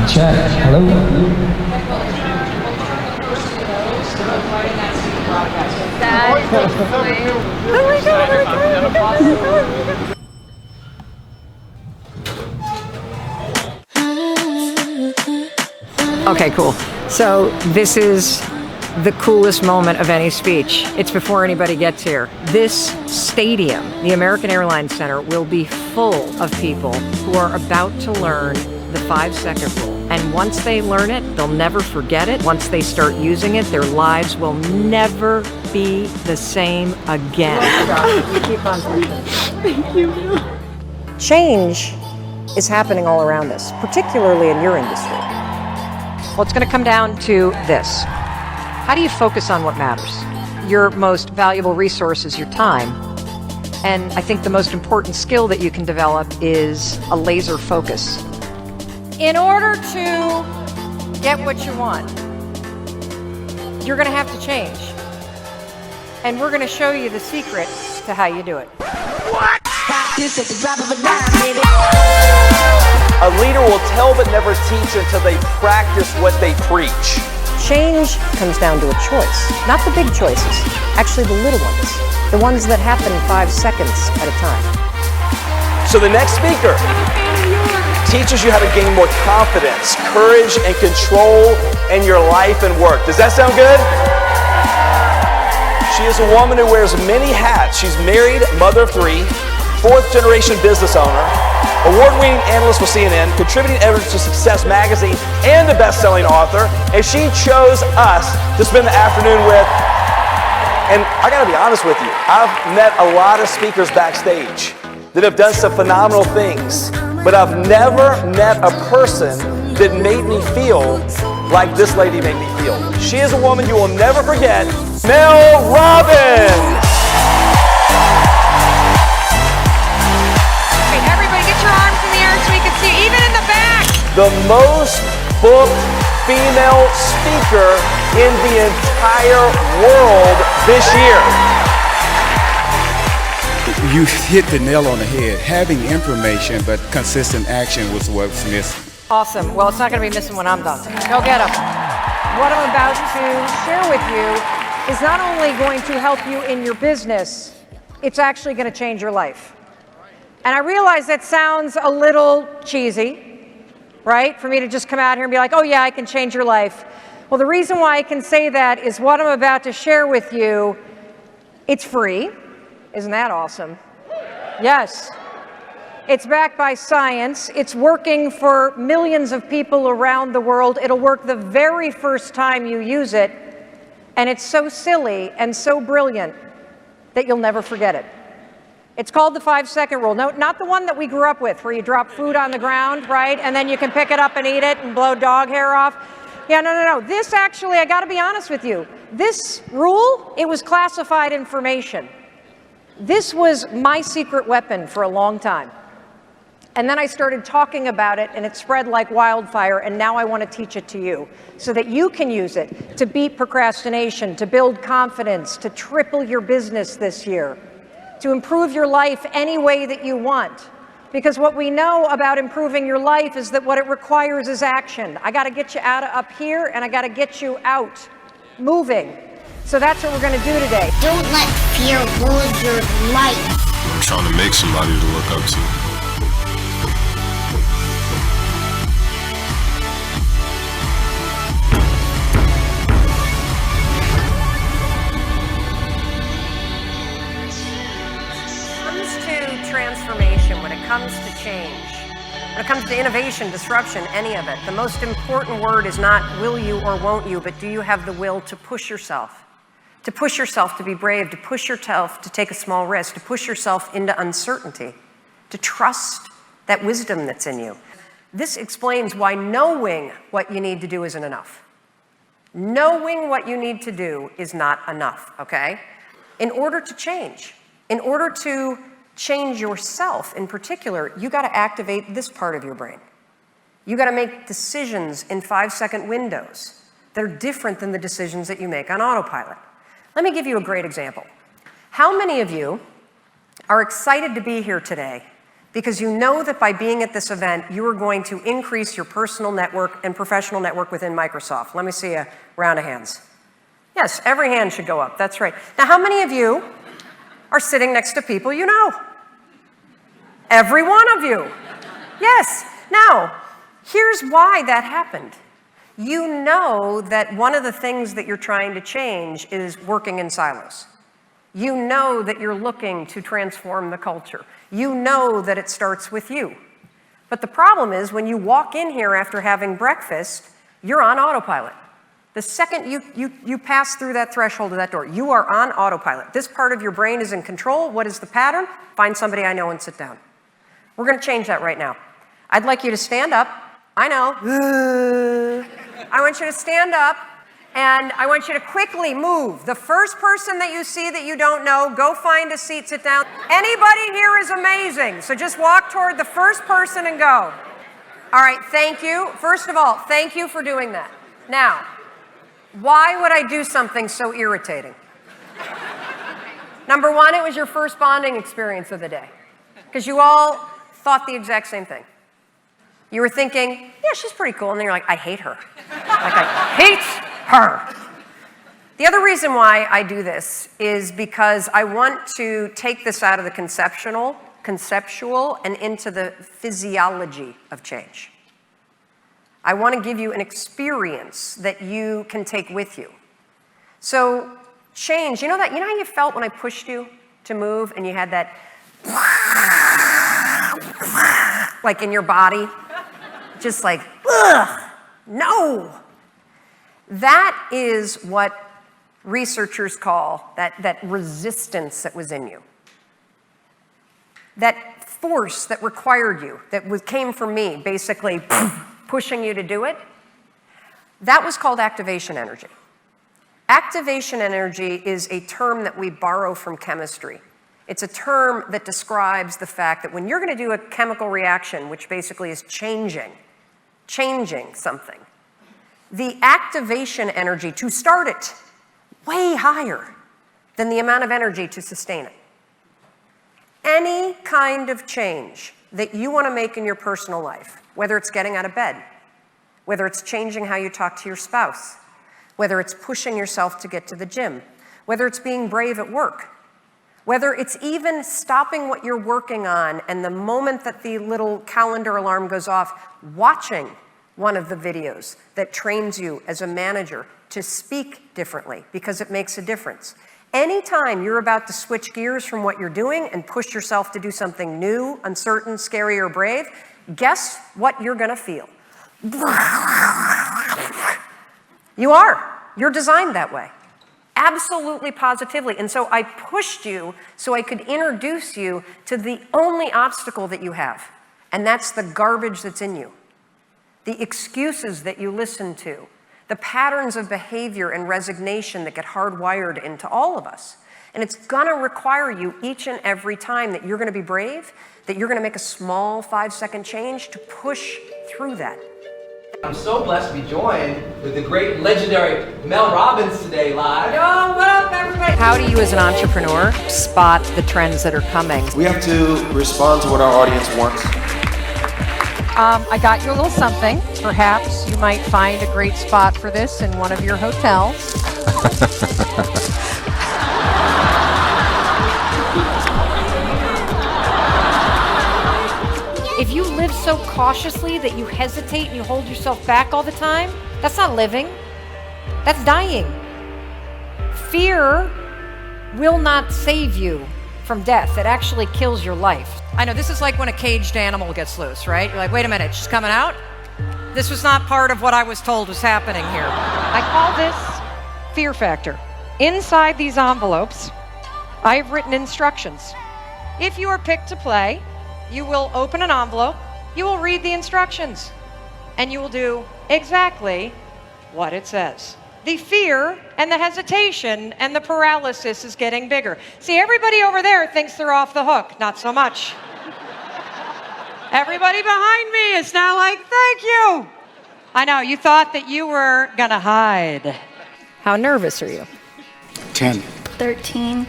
Check. Hello. Okay, cool. So this is the coolest moment of any speech. It's before anybody gets here. This stadium, the American Airlines Center, will be full of people who are about to learn the 5-second rule. And once they learn it, they'll never forget it. Once they start using it, their lives will never be the same again. Keep on pushing. Thank you. Change is happening all around us, particularly in your industry. Well, it's going to come down to this. How do you focus on what matters? Your most valuable resource is your time. And I think the most important skill that you can develop is a laser focus. In order to get what you want, you're going to have to change. And we're going to show you the secret to how you do it. What? Practice at the drop of a dime, baby. A leader will tell but never teach until they practice what they preach. Change comes down to a choice, not the big choices, actually the little ones, the ones that happen 5 seconds at a time. So the next speaker teaches you how to gain more confidence, courage, and control in your life and work. Does that sound good? She is a woman who wears many hats. She's married, mother of 3, 4th-generation business owner, award-winning analyst with CNN, contributing editor to Success Magazine, and a best-selling author, and she chose us to spend the afternoon with. And I gotta be honest with you, I've met a lot of speakers backstage that have done some phenomenal things, but I've never met a person that made me feel like this lady made me feel. She is a woman you will never forget, MEL ROBBINS. The most booked female speaker in the entire world this year. You hit the nail on the head. Having information but consistent action was what's missing. Awesome. Well, it's not going to be missing when I'm done. Go get them. What I'm about to share with you is not only going to help you in your business, it's actually going to change your life. And I realize that sounds a little cheesy, right? For me to just come out here and be like, oh yeah, I can change your life. Well, the reason why I can say that is what I'm about to share with you, it's free. Isn't that awesome? Yes. It's backed by science. It's working for millions of people around the world. It'll work the very first time you use it. And it's so silly and so brilliant that you'll never forget it. It's called the 5-second rule. No, not the one that we grew up with, where you drop food on the ground, right? And then you can pick it up and eat it and blow dog hair off. Yeah, no. This actually, I gotta be honest with you. This rule, it was classified information. This was my secret weapon for a long time. And then I started talking about it and it spread like wildfire, and now I want to teach it to you so that you can use it to beat procrastination, to build confidence, to triple your business this year, to improve your life any way that you want. Because what we know about improving your life is that what it requires is action. I got to get you out of up here and I got to get you out, moving. So that's what we're going to do today. Don't let fear rule your life. I'm trying to make somebody to look up to. Transformation, when it comes to change, when it comes to innovation, disruption, any of it, the most important word is not will you or won't you, but do you have the will to push yourself? To push yourself to be brave, to push yourself to take a small risk, to push yourself into uncertainty, to trust that wisdom that's in you. This explains why knowing what you need to do isn't enough. Knowing what you need to do is not enough, okay? In order to change, in order to change yourself in particular, you got to activate this part of your brain. You got to make decisions in 5-second windows that are different than the decisions that you make on autopilot. Let me give you a great example. How many of you are excited to be here today because you know that by being at this event, you are going to increase your personal network and professional network within Microsoft. Let me see a round of hands. Yes, every hand should go up. That's right. Now, how many of you are sitting next to people you know? Every one of you. Yes. Now, here's why that happened. You know that one of the things that you're trying to change is working in silos. You know that you're looking to transform the culture. You know that it starts with you. But the problem is when you walk in here after having breakfast, you're on autopilot. The second you pass through that threshold of that door, you are on autopilot. This part of your brain is in control. What is the pattern? Find somebody I know and sit down. We're going to change that right now. I'd like you to stand up. I know. I want you to stand up, and I want you to quickly move. The first person that you see that you don't know, go find a seat, sit down. Anybody here is amazing, so just walk toward the first person and go. All right, thank you. First of all, thank you for doing that. Now, why would I do something so irritating? Number one, it was your first bonding experience of the day, because you all thought the exact same thing. You were thinking, yeah, she's pretty cool. And then you're like, I hate her. Like, I hate her. The other reason why I do this is because I want to take this out of the conceptual and into the physiology of change. I want to give you an experience that you can take with you. So change, you know how you felt when I pushed you to move and you had that like in your body? Just like, ugh, no. That is what researchers call that resistance that was in you. That force that required you, that came from me, basically pushing you to do it, that was called activation energy. Activation energy is a term that we borrow from chemistry. It's a term that describes the fact that when you're going to do a chemical reaction, which basically is changing something, the activation energy to start it way higher than the amount of energy to sustain it. Any kind of change that you want to make in your personal life, whether it's getting out of bed, whether it's changing how you talk to your spouse, whether it's pushing yourself to get to the gym, whether it's being brave at work, whether it's even stopping what you're working on and the moment that the little calendar alarm goes off, watching one of the videos that trains you as a manager to speak differently because it makes a difference. Anytime you're about to switch gears from what you're doing and push yourself to do something new, uncertain, scary, or brave, guess what you're going to feel? You are. You're designed that way. Absolutely, positively. And so I pushed you so I could introduce you to the only obstacle that you have, and that's the garbage that's in you, the excuses that you listen to, the patterns of behavior and resignation that get hardwired into all of us. And it's going to require you each and every time that you're going to be brave, that you're going to make a small 5-second change to push through that. I'm so blessed to be joined with the great legendary Mel Robbins today live. Yo, what up, everybody? How do you, as an entrepreneur, spot the trends that are coming? We have to respond to what our audience wants. I got you a little something. Perhaps you might find a great spot for this in one of your hotels. If you live so cautiously that you hesitate and you hold yourself back all the time, that's not living. That's dying. Fear will not save you from death. It actually kills your life. I know, this is like when a caged animal gets loose, right? You're like, wait a minute, she's coming out? This was not part of what I was told was happening here. I call this fear factor. Inside these envelopes, I've written instructions. If you are picked to play, you will open an envelope, you will read the instructions, and you will do exactly what it says. The fear and the hesitation and the paralysis is getting bigger. See, everybody over there thinks they're off the hook. Not so much. Everybody behind me is now like, thank you. I know, you thought that you were gonna hide. How nervous are you? 10. 13.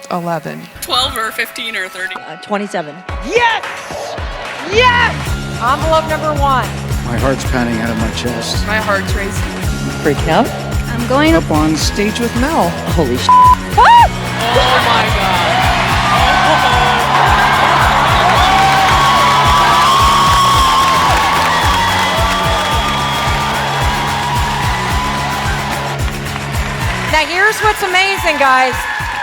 11. 12 or 15 or 30. 27. Yes! Yes! Envelope number 1. My heart's pounding out of my chest. My heart's racing. Freaking out? I'm going Up on stage with Mel. Holy shit. Oh my God. Now here's what's amazing, guys.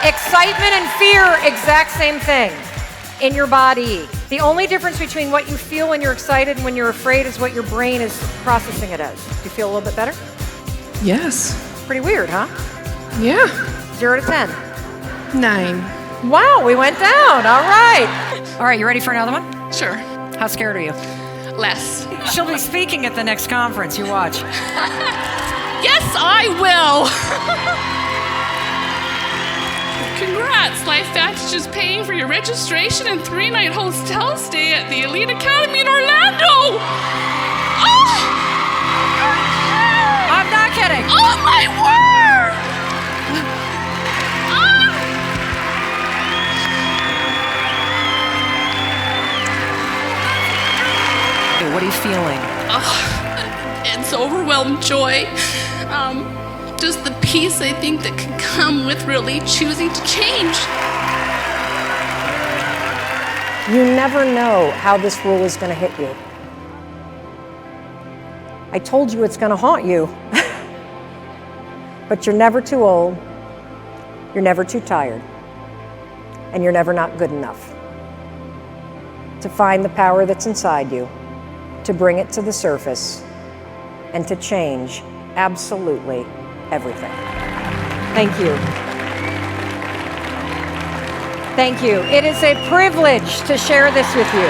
Excitement and fear, exact same thing in your body. The only difference between what you feel when you're excited and when you're afraid is what your brain is processing it as. Do you feel a little bit better? Yes. Pretty weird, huh? Yeah. 0 to 10. 9. Wow, we went down. All right. All right, you ready for another one? Sure. How scared are you? Less. She'll be speaking at the next conference. You watch. Yes, I will. Congrats. Life Vantage is paying for your registration and 3-night hotel stay at the Elite Academy in Orlando. Oh! I'm not kidding. Oh, my word. What are you feeling? It's overwhelmed joy. Just the peace I think that can come with really choosing to change. You never know how this rule is going to hit you. I told you it's going to haunt you. But you're never too old, you're never too tired, and you're never not good enough to find the power that's inside you, to bring it to the surface, and to change absolutely everything. Thank you. Thank you. It is a privilege to share this with you.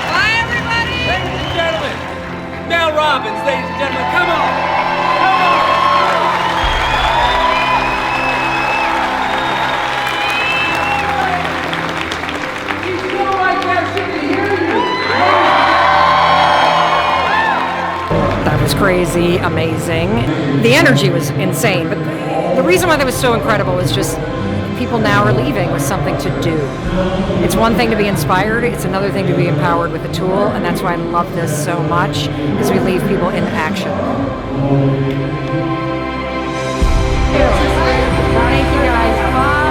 Bye, everybody! Ladies and gentlemen, Mel Robbins, ladies and gentlemen, come on! Come on! She's still right there, she can hear you! That was crazy, amazing. The energy was insane, but the reason why that was so incredible is just people now are leaving with something to do. It's one thing to be inspired, it's another thing to be empowered with a tool, and that's why I love this so much, because we leave people in action. Thank you guys, bye.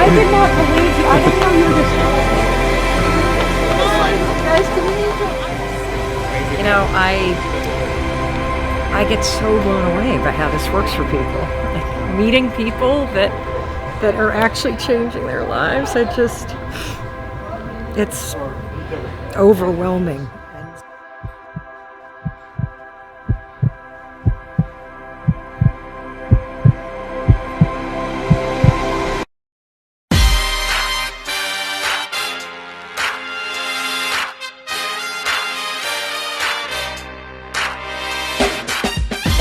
I did not believe you. I didn't know you were just. Nice to meet you. You know, I get so blown away by how this works for people. Like, meeting people that are actually changing their lives. It's overwhelming.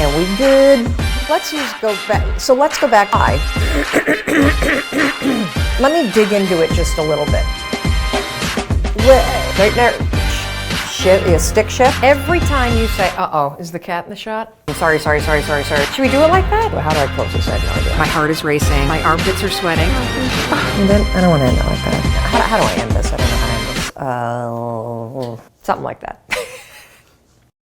And we good. Let's go back. So let's go back. Let me dig into it just a little bit. Right there. Stick shift. Every time you say, uh-oh, is the cat in the shot? I'm sorry. Should we do it like that? How do I close this? I have no idea. My heart is racing. My armpits are sweating. And then, I don't want to end it like that. How do I end this? I don't know how to end this. Something like that.